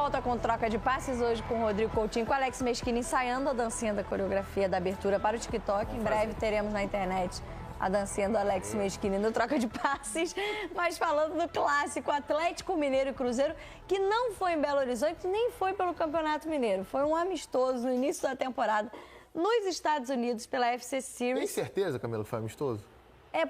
volta com troca de passes hoje com o Rodrigo Coutinho, com o Alex Mesquini ensaiando a dancinha da coreografia da abertura para o TikTok. Em breve teremos na internet a dancinha do Alex Mesquini no troca de passes. Mas falando do clássico Atlético Mineiro e Cruzeiro, que não foi em Belo Horizonte, nem foi pelo Campeonato Mineiro. Foi um amistoso no início da temporada nos Estados Unidos pela FC Series. Tem certeza, Camila, que foi amistoso?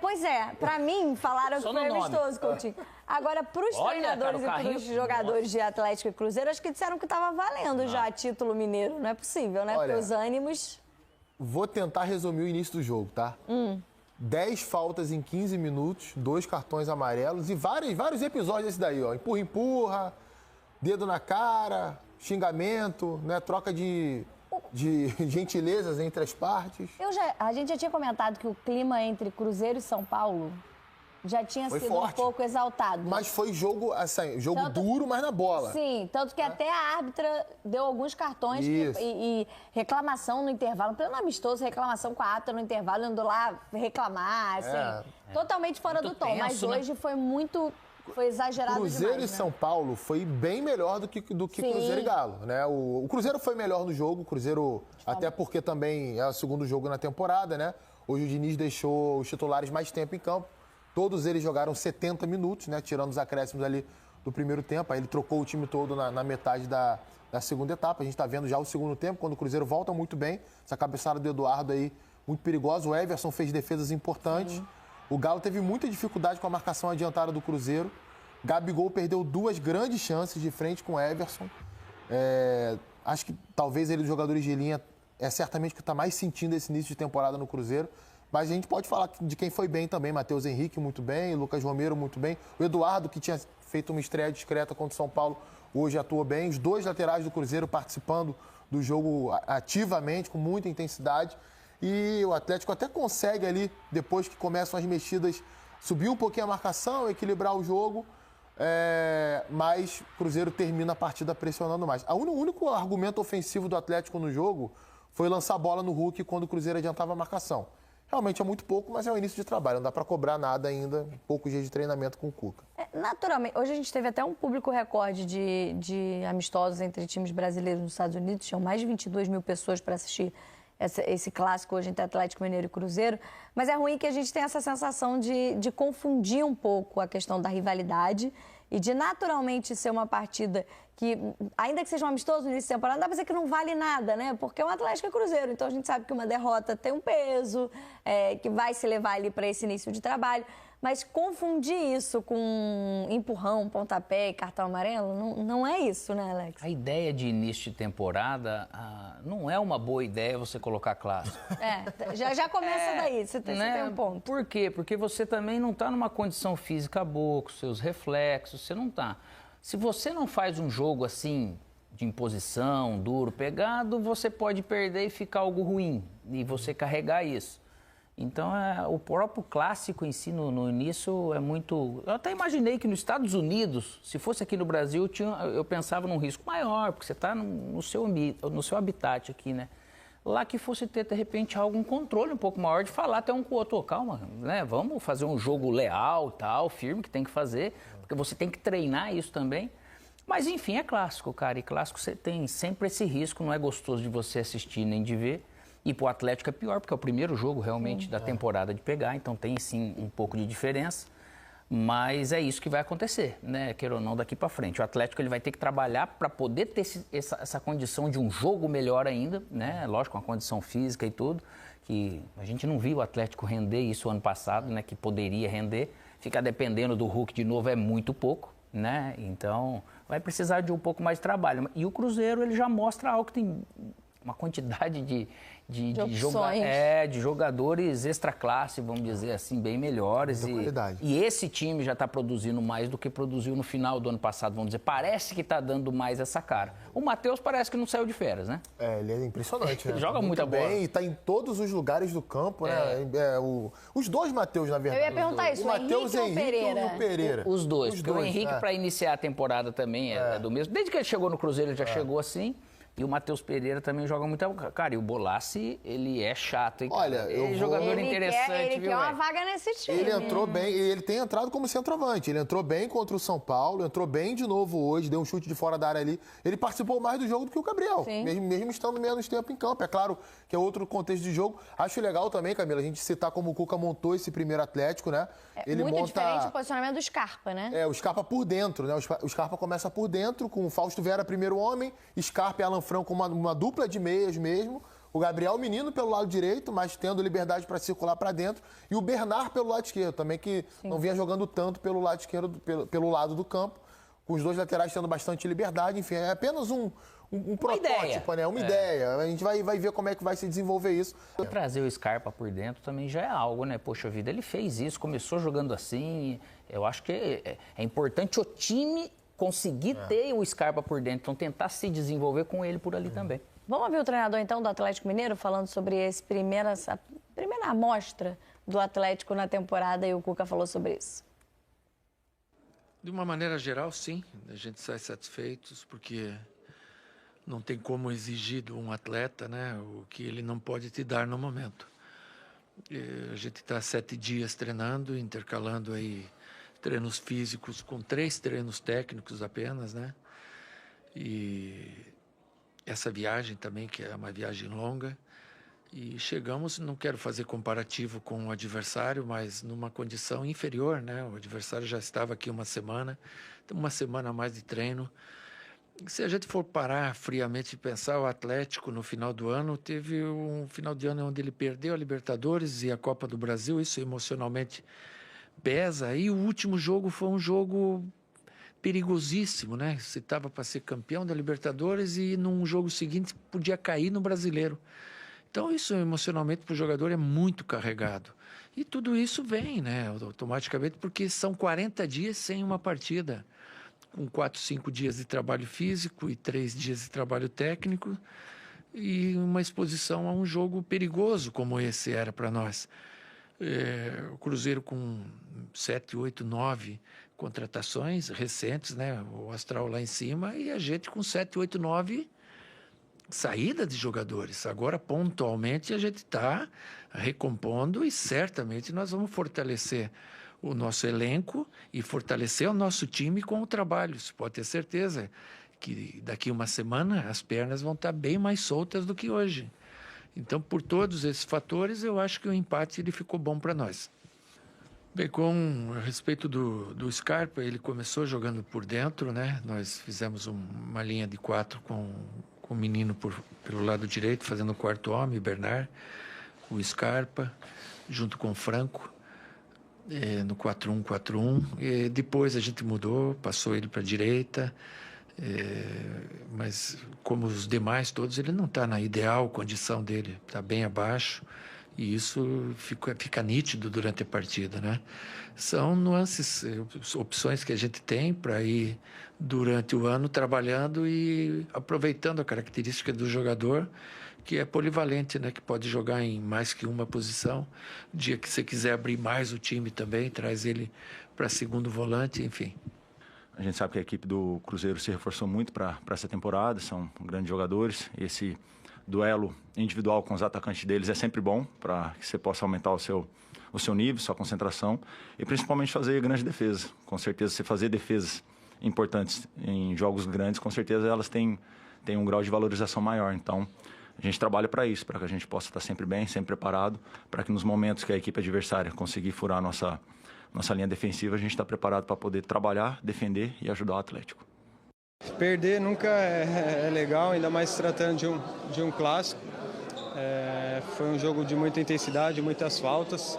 Pois é. Pra mim, falaram que foi amistoso, Coutinho. Agora, pros treinadores e pros jogadores de Atlético e Cruzeiro, acho que disseram que tava valendo já título mineiro. Não é possível, né? Olha, Pros ânimos. Vou tentar resumir o início do jogo, tá? 10 faltas em 15 minutos, 2 cartões amarelos e vários episódios desse daí, ó. Empurra, dedo na cara, xingamento, né? Troca de gentilezas entre as partes. A gente já tinha comentado que o clima entre Cruzeiro e São Paulo já tinha sido forte, um pouco exaltado. Mas foi jogo, assim, duro, mas na bola. Sim, tanto que até a árbitra deu alguns cartões e reclamação no intervalo. Pleno amistoso, reclamação com a árbitra no intervalo, andou lá reclamar, assim, totalmente fora do tom. Tenso, mas hoje foi muito... Foi exagerado Cruzeiro demais, e São Paulo foi bem melhor do que Cruzeiro e Galo, né? O Cruzeiro foi melhor no jogo, o Cruzeiro, até porque também é o segundo jogo na temporada, né? Hoje o Diniz deixou os titulares mais tempo em campo. Todos eles jogaram 70 minutos, né? Tirando os acréscimos ali do primeiro tempo. Aí ele trocou o time todo na metade da segunda etapa. A gente está vendo já o segundo tempo, quando o Cruzeiro volta muito bem. Essa cabeçada do Eduardo aí, muito perigosa. O Everson fez defesas importantes. Sim. O Galo teve muita dificuldade com a marcação adiantada do Cruzeiro. Gabigol perdeu 2 grandes chances de frente com o Everson. Acho que talvez ele, dos jogadores de linha, é certamente o que está mais sentindo esse início de temporada no Cruzeiro. Mas a gente pode falar de quem foi bem também. Matheus Henrique, muito bem. Lucas Romero, muito bem. O Eduardo, que tinha feito uma estreia discreta contra o São Paulo, hoje atuou bem. Os 2 laterais do Cruzeiro participando do jogo ativamente, com muita intensidade. E o Atlético até consegue ali, depois que começam as mexidas, subir um pouquinho a marcação, equilibrar o jogo, mas o Cruzeiro termina a partida pressionando mais. O único argumento ofensivo do Atlético no jogo foi lançar a bola no Hulk quando o Cruzeiro adiantava a marcação. Realmente é muito pouco, mas é o início de trabalho, não dá para cobrar nada ainda, poucos dias de treinamento com o Cuca. Naturalmente, hoje a gente teve até um público recorde de amistosos entre times brasileiros nos Estados Unidos, tinham mais de 22 mil pessoas para assistir esse clássico hoje entre Atlético Mineiro e Cruzeiro, mas é ruim que a gente tenha essa sensação de confundir um pouco a questão da rivalidade e de naturalmente ser uma partida que, ainda que seja um amistoso no início da temporada, não dá pra dizer que não vale nada, né? Porque é um Atlético e Cruzeiro, então a gente sabe que uma derrota tem um peso, que vai se levar ali para esse início de trabalho. Mas confundir isso com empurrão, pontapé e cartão amarelo, não é isso, né, Alex? A ideia de início de temporada não é uma boa ideia você colocar clássico. Já começa daí, você tem um ponto. Por quê? Porque você também não está numa condição física boa, com seus reflexos, você não está. Se você não faz um jogo assim, de imposição, duro, pegado, você pode perder e ficar algo ruim, e você carregar isso. Então, o próprio clássico em si, no início, é muito... Eu até imaginei que nos Estados Unidos, se fosse aqui no Brasil, eu pensava num risco maior, porque você está no seu habitat aqui, né? Lá que fosse ter, de repente, algum controle um pouco maior de falar até um com o outro, calma, né? Vamos fazer um jogo leal, tal, firme, que tem que fazer, porque você tem que treinar isso também. Mas, enfim, é clássico, cara, e clássico você tem sempre esse risco, não é gostoso de você assistir nem de ver. E pro Atlético é pior, porque é o primeiro jogo realmente da temporada de pegar, então tem sim um pouco de diferença, mas é isso que vai acontecer, né, queira ou não, daqui para frente. O Atlético ele vai ter que trabalhar para poder ter essa condição de um jogo melhor ainda, né, lógico, com a condição física e tudo, que a gente não viu o Atlético render isso ano passado, né, que poderia render, ficar dependendo do Hulk de novo é muito pouco, né, então vai precisar de um pouco mais de trabalho. E o Cruzeiro ele já mostra algo que tem uma quantidade de jogadores extra classe, vamos dizer assim, bem melhores. E esse time já está produzindo mais do que produziu no final do ano passado, vamos dizer. Parece que está dando mais essa cara. O Matheus parece que não saiu de férias, né? Ele é impressionante, né? Ele joga muita bola. Bem, e está em todos os lugares do campo, né? Os 2 Matheus, na verdade. Eu ia perguntar isso, o Matheus Henrique e o Pereira. Os dois, porque o Henrique, para iniciar a temporada, também é do mesmo. Desde que ele chegou no Cruzeiro, ele já chegou assim. E o Matheus Pereira também joga muito. Cara, e o Bolassi, ele é chato, hein? Olha, ele é jogador interessante, ele viu? quer uma vaga nesse time. Ele entrou bem, e ele tem entrado como centroavante. Ele entrou bem contra o São Paulo, entrou bem de novo hoje, deu um chute de fora da área ali. Ele participou mais do jogo do que o Gabriel, mesmo estando menos tempo em campo. É claro que é outro contexto de jogo. Acho legal também, Camila, a gente citar como o Cuca montou esse primeiro Atlético, né? Ele muito diferente o posicionamento do Scarpa, né? O Scarpa por dentro, né? O Scarpa começa por dentro, com o Fausto Vera primeiro homem, Scarpa e Alan Franco com uma dupla de meias mesmo. O Gabriel Menino pelo lado direito, mas tendo liberdade para circular para dentro. E o Bernard pelo lado esquerdo, também que não vinha jogando tanto pelo lado esquerdo, pelo lado do campo. Com os dois laterais tendo bastante liberdade. Enfim, é apenas um protótipo, né? Uma ideia. A gente vai ver como é que vai se desenvolver isso. Trazer o Scarpa por dentro também já é algo, né? Poxa vida, ele fez isso, começou jogando assim. Eu acho que é importante o time conseguir ter o Scarpa por dentro, então tentar se desenvolver com ele por ali também. Vamos ouvir o treinador, então, do Atlético Mineiro, falando sobre essa primeira amostra do Atlético na temporada, e o Cuca falou sobre isso. De uma maneira geral, sim, a gente sai satisfeitos, porque não tem como exigir de um atleta, né, o que ele não pode te dar no momento. A gente está 7 dias treinando, intercalando aí treinos físicos com 3 treinos técnicos apenas, né? E essa viagem também, que é uma viagem longa. E chegamos, não quero fazer comparativo com o adversário, mas numa condição inferior, né? O adversário já estava aqui uma semana a mais de treino. Se a gente for parar friamente e pensar, o Atlético no final do ano teve um final de ano onde ele perdeu a Libertadores e a Copa do Brasil, isso emocionalmente pesa. E o último jogo foi um jogo perigosíssimo, né? Você estava para ser campeão da Libertadores e num jogo seguinte podia cair no Brasileiro. Então isso emocionalmente para o jogador é muito carregado. E tudo isso vem, né, automaticamente, porque são 40 dias sem uma partida, com 4, 5 dias de trabalho físico e 3 dias de trabalho técnico e uma exposição a um jogo perigoso como esse era para nós. O Cruzeiro com 7, 8, 9 contratações recentes, né? O Astral lá em cima, e a gente com 7, 8, 9 saída de jogadores. Agora, pontualmente, a gente está recompondo e certamente nós vamos fortalecer o nosso elenco e fortalecer o nosso time com o trabalho. Você pode ter certeza que daqui uma semana as pernas vão estar bem mais soltas do que hoje. Então, por todos esses fatores, eu acho que o empate ele ficou bom para nós. Bem, a respeito do Scarpa, ele começou jogando por dentro, né? Nós fizemos uma linha de 4 com o menino pelo lado direito, fazendo o quarto homem, Bernard, o Scarpa, junto com o Franco, no 4-1-4-1. E depois a gente mudou, passou ele para a direita, mas como os demais todos, ele não está na ideal condição dele, está bem abaixo. E isso fica nítido durante a partida, né? São nuances, opções que a gente tem para ir durante o ano trabalhando e aproveitando a característica do jogador, que é polivalente, né? Que pode jogar em mais que uma posição. O dia que você quiser abrir mais o time também, traz ele para segundo volante, enfim. A gente sabe que a equipe do Cruzeiro se reforçou muito para essa temporada, são grandes jogadores. Esse duelo individual com os atacantes deles é sempre bom para que você possa aumentar o seu nível, sua concentração e principalmente fazer grandes defesas. Com certeza, você fazer defesas importantes em jogos grandes, com certeza elas têm um grau de valorização maior. Então, a gente trabalha para isso, para que a gente possa estar sempre bem, sempre preparado, para que nos momentos que a equipe adversária conseguir furar a nossa linha defensiva, a gente está preparado para poder trabalhar, defender e ajudar o Atlético. Perder nunca é legal, ainda mais se tratando de um clássico. Foi um jogo de muita intensidade, muitas faltas.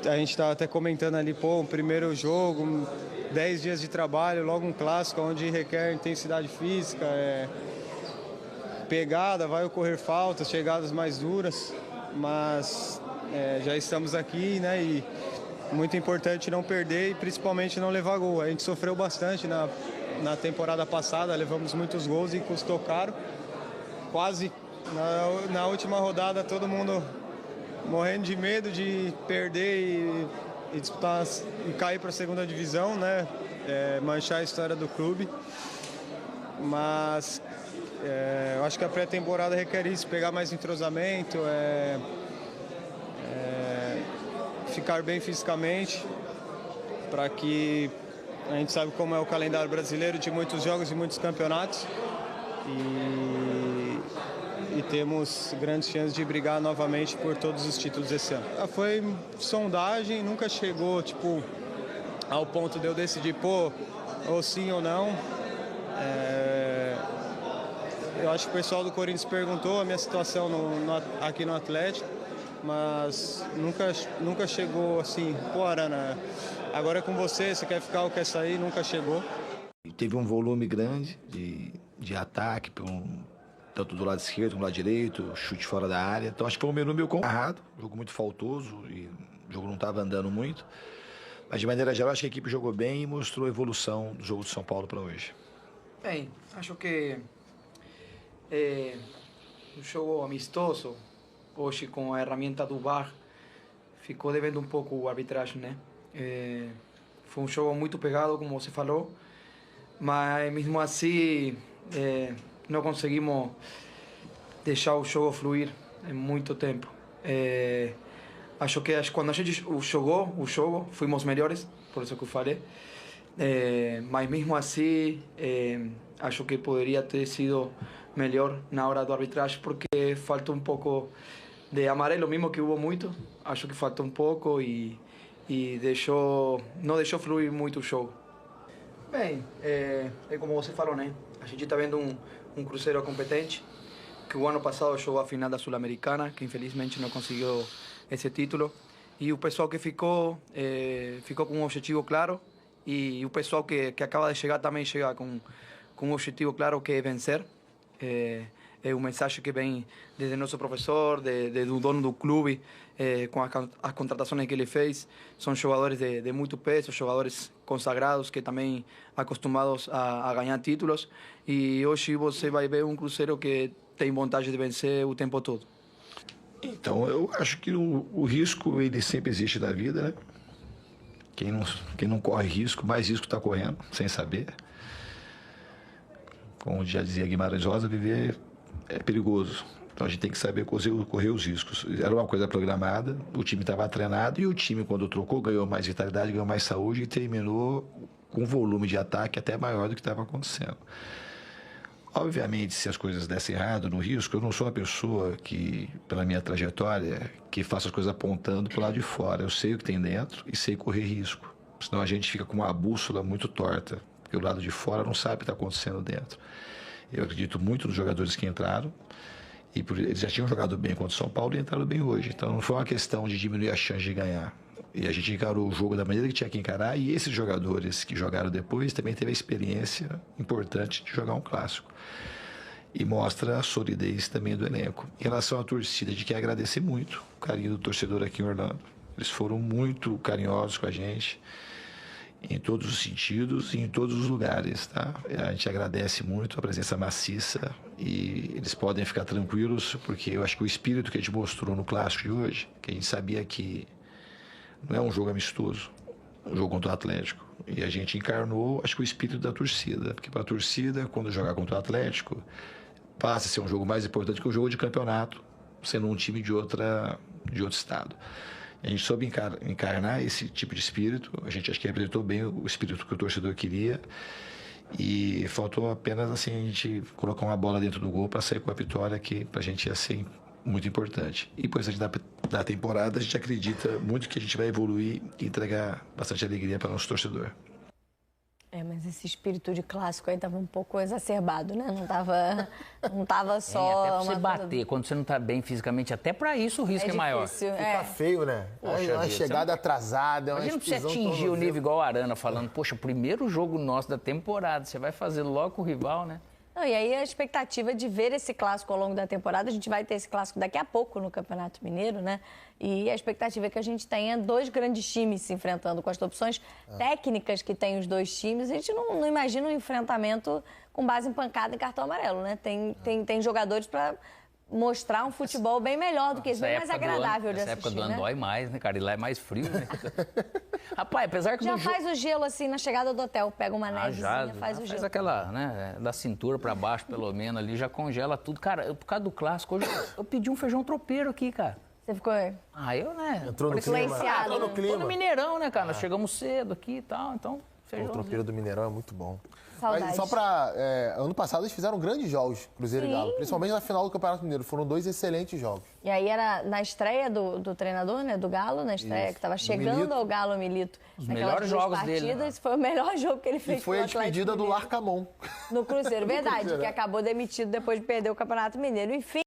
A gente estava até comentando ali, um primeiro jogo, 10 dias de trabalho, logo um clássico onde requer intensidade física, pegada, vai ocorrer faltas, chegadas mais duras, mas já estamos aqui, né? E muito importante não perder e principalmente não levar gol. A gente sofreu bastante na temporada passada, levamos muitos gols e custou caro. Quase na última rodada todo mundo morrendo de medo de perder e disputar e cair para a segunda divisão, né? manchar a história do clube. Mas eu acho que a pré-temporada requer isso, pegar mais entrosamento, ficar bem fisicamente, para que a gente sabe como é o calendário brasileiro, de muitos jogos e muitos campeonatos. E temos grandes chances de brigar novamente por todos os títulos esse ano. Foi sondagem, nunca chegou ao ponto de eu decidir, ou sim ou não. Eu acho que o pessoal do Corinthians perguntou a minha situação aqui no Atlético, mas nunca chegou assim, Arana, agora é com você quer ficar ou quer sair, nunca chegou. Teve um volume grande de ataque, tanto do lado esquerdo como do lado direito, chute fora da área. Então acho que foi um menu meio errado, jogo muito faltoso e o jogo não estava andando muito. Mas de maneira geral acho que a equipe jogou bem e mostrou a evolução do jogo de São Paulo para hoje. Bem, acho que um jogo amistoso, hoje com a ferramenta do VAR, ficou devendo um pouco a arbitragem, né? Foi um jogo muito pegado, como você falou, mas mesmo assim não conseguimos deixar o jogo fluir em muito tempo. Acho que quando a gente jogou o jogo, fomos melhores, por isso que eu falei. Mas mesmo assim, acho que poderia ter sido melhor na hora do arbitragem, porque faltou um pouco de amarelo, mesmo que houve muito. Acho que faltou um pouco e não deixou fluir muito o jogo. Bem, é como você falou, né? A gente está vendo um Cruzeiro competente, que o ano passado jogou a final da Sul-Americana, que infelizmente não conseguiu esse título. E o pessoal que ficou com um objetivo claro, e o pessoal que acaba de chegar também chega com um objetivo claro, que é vencer. É uma mensagem que vem desde nosso professor, do dono do clube, com as contratações que ele fez. São jogadores de muito peso, jogadores consagrados que também acostumados a ganhar títulos. E hoje você vai ver um Cruzeiro que tem vontade de vencer o tempo todo. Então eu acho que o risco ele sempre existe na vida, né? Quem não corre risco, mais risco está correndo, sem saber. Como já dizia Guimarães Rosa, viver é perigoso. Então a gente tem que saber correr os riscos. Era uma coisa programada, o time estava treinado e o time, quando trocou, ganhou mais vitalidade, ganhou mais saúde e terminou com um volume de ataque até maior do que estava acontecendo. Obviamente, se as coisas dessem errado no risco, eu não sou uma pessoa que, pela minha trajetória, que faça as coisas apontando para o lado de fora. Eu sei o que tem dentro e sei correr risco. Senão a gente fica com uma bússola muito torta, porque o lado de fora não sabe o que está acontecendo dentro. Eu acredito muito nos jogadores que entraram, e eles já tinham jogado bem contra o São Paulo e entraram bem hoje. Então não foi uma questão de diminuir a chance de ganhar. E a gente encarou o jogo da maneira que tinha que encarar, e esses jogadores que jogaram depois também teve a experiência importante de jogar um clássico. E mostra a solidez também do elenco. Em relação à torcida, a gente quer agradecer muito o carinho do torcedor aqui em Orlando. Eles foram muito carinhosos com a gente, em todos os sentidos e em todos os lugares, tá? A gente agradece muito a presença maciça e eles podem ficar tranquilos, porque eu acho que o espírito que a gente mostrou no clássico de hoje, que a gente sabia que não é um jogo amistoso, é um jogo contra o Atlético. E a gente encarnou, acho que o espírito da torcida, porque para a torcida, quando jogar contra o Atlético, passa a ser um jogo mais importante que o jogo de campeonato, sendo um time de outro estado. A gente soube encarnar esse tipo de espírito, a gente acho que representou bem o espírito que o torcedor queria, e faltou apenas assim, a gente colocar uma bola dentro do gol para sair com a vitória, que para a gente ia ser muito importante. E depois da temporada, a gente acredita muito que a gente vai evoluir e entregar bastante alegria para o nosso torcedor. Mas esse espírito de clássico aí estava um pouco exacerbado, né? Não tava só... até pra você bater, quando você não está bem fisicamente, até para isso o risco é maior. Fica feio, né? Uma chegada atrasada, uma imagina você atingir o nível igual o Arana, falando, poxa, primeiro jogo nosso da temporada, você vai fazer logo com o rival, né? Não, e aí a expectativa de ver esse clássico ao longo da temporada, a gente vai ter esse clássico daqui a pouco no Campeonato Mineiro, né? E a expectativa é que a gente tenha dois grandes times se enfrentando, com as opções técnicas que tem os dois times. A gente não imagina um enfrentamento com base em pancada e cartão amarelo, né? Tem jogadores para mostrar um futebol bem melhor do que esse, bem mais agradável de assistir, assistir, essa época do ano né? dói mais, né, cara? E lá é mais frio, né? Rapaz, apesar que Já faz o gelo assim na chegada do hotel, pega uma nevezinha, faz o gelo. Faz aquela, né, da cintura pra baixo, pelo menos, ali, já congela tudo. Cara, por causa do clássico, hoje eu pedi um feijão tropeiro aqui, cara. Você ficou Eu, né? Entrou no clima. influenciado. Entrou no clima. Tô no Mineirão, né, cara? Nós chegamos cedo aqui e tal, então, O feijão. tropeiro do Mineirão é muito bom. Saudades. Mas só pra... ano passado eles fizeram grandes jogos, Cruzeiro e Galo. Principalmente na final do Campeonato Mineiro. Foram 2 excelentes jogos. E aí era na estreia do treinador, né? Do Galo, na estreia, que estava chegando Milito. ao Galo Milito. Os Naquelas melhores duas jogos partidas, dele, né? foi o melhor jogo que ele fez E foi com o a Atlético despedida do Mineiro. Larcamon. No Cruzeiro, verdade, Cruzeiro, que é. acabou demitido depois de perder o Campeonato Mineiro. Enfim.